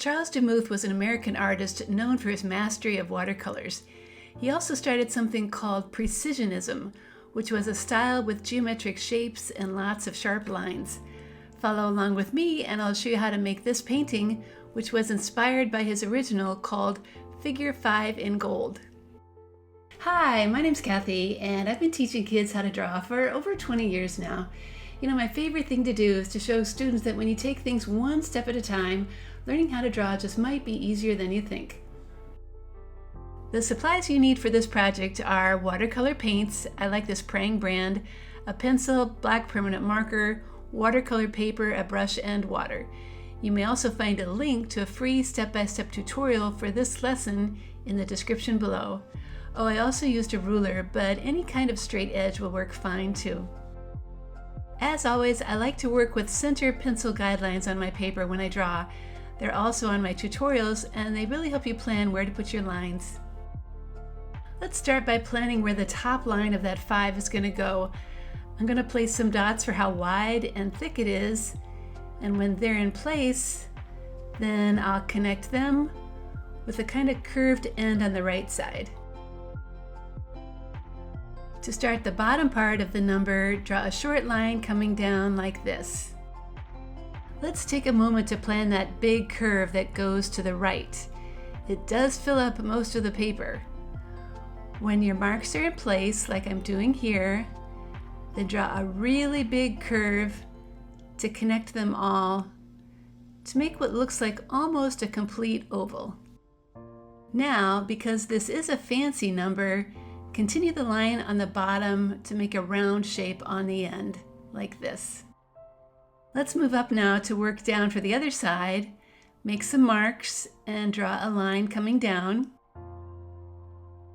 Charles Demuth was an American artist known for his mastery of watercolors. He also started something called precisionism, which was a style with geometric shapes and lots of sharp lines. Follow along with me and I'll show you how to make this painting, which was inspired by his original called Figure 5 in Gold. Hi, my name's Kathy, and I've been teaching kids how to draw for over 20 years now. You know, my favorite thing to do is to show students that when you take things one step at a time, learning how to draw just might be easier than you think. The supplies you need for this project are watercolor paints, I like this Prang brand, a pencil, black permanent marker, watercolor paper, a brush, and water. You may also find a link to a free step-by-step tutorial for this lesson in the description below. Oh, I also used a ruler, but any kind of straight edge will work fine too. As always, I like to work with center pencil guidelines on my paper when I draw. They're also on my tutorials, and they really help you plan where to put your lines. Let's start by planning where the top line of that 5 is going to go. I'm going to place some dots for how wide and thick it is, and when they're in place, then I'll connect them with a kind of curved end on the right side. To start the bottom part of the number, draw a short line coming down like this. Let's take a moment to plan that big curve that goes to the right. It does fill up most of the paper. When your marks are in place, like I'm doing here, then draw a really big curve to connect them all to make what looks like almost a complete oval. Now, because this is a fancy number, continue the line on the bottom to make a round shape on the end, like this. Let's move up now to work down for the other side, make some marks, and draw a line coming down.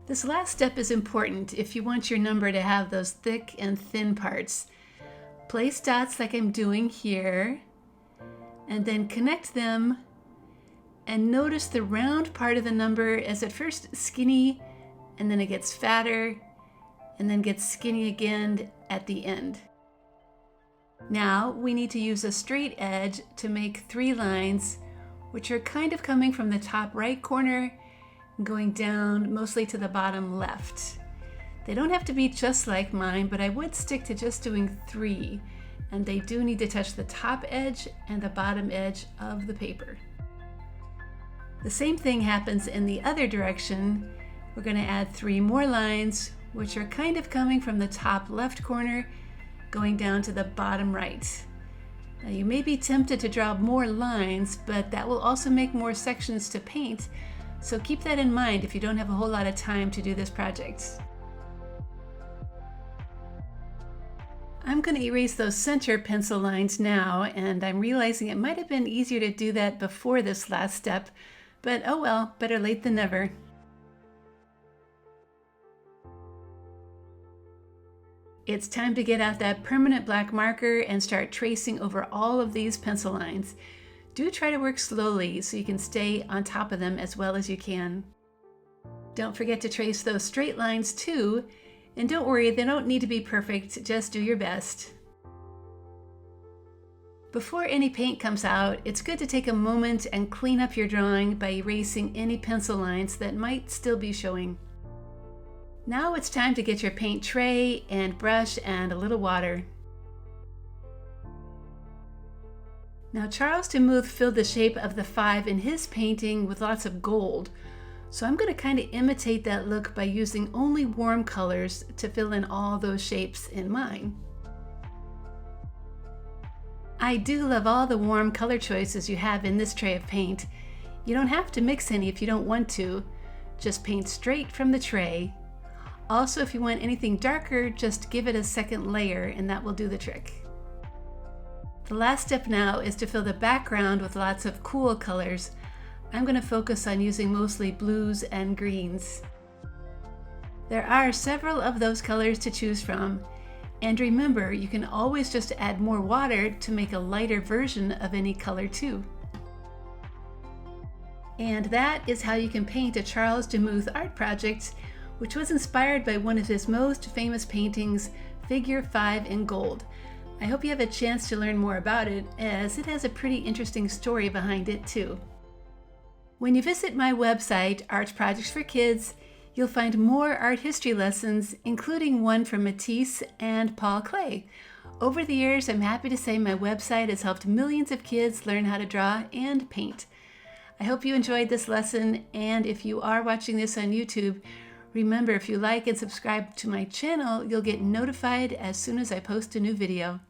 This last step is important if you want your number to have those thick and thin parts. Place dots like I'm doing here, and then connect them, and notice the round part of the number is at first skinny, and then it gets fatter, and then gets skinny again at the end. Now we need to use a straight edge to make 3 lines, which are kind of coming from the top right corner and going down mostly to the bottom left. They don't have to be just like mine, but I would stick to just doing 3, and they do need to touch the top edge and the bottom edge of the paper. The same thing happens in the other direction. We're going to add 3 more lines, which are kind of coming from the top left corner, going down to the bottom right. Now you may be tempted to draw more lines, but that will also make more sections to paint, so keep that in mind if you don't have a whole lot of time to do this project. I'm going to erase those center pencil lines now, and I'm realizing it might have been easier to do that before this last step, but oh well, better late than never. It's time to get out that permanent black marker and start tracing over all of these pencil lines. Do try to work slowly so you can stay on top of them as well as you can. Don't forget to trace those straight lines too, and don't worry, they don't need to be perfect, just do your best. Before any paint comes out, it's good to take a moment and clean up your drawing by erasing any pencil lines that might still be showing. Now it's time to get your paint tray and brush and a little water. Now Charles Demuth filled the shape of the 5 in his painting with lots of gold, so I'm going to kind of imitate that look by using only warm colors to fill in all those shapes in mine. I do love all the warm color choices you have in this tray of paint. You don't have to mix any if you don't want to, just paint straight from the tray. Also, if you want anything darker, just give it a second layer and that will do the trick. The last step now is to fill the background with lots of cool colors. I'm going to focus on using mostly blues and greens. There are several of those colors to choose from, and remember, you can always just add more water to make a lighter version of any color too. And that is how you can paint a Charles Demuth Art Project, which was inspired by one of his most famous paintings, Figure 5 in Gold. I hope you have a chance to learn more about it, as it has a pretty interesting story behind it too. When you visit my website, Art Projects for Kids, you'll find more art history lessons, including one from Matisse and Paul Klee. Over the years, I'm happy to say my website has helped millions of kids learn how to draw and paint. I hope you enjoyed this lesson, and if you are watching this on YouTube, remember, if you like and subscribe to my channel, you'll get notified as soon as I post a new video.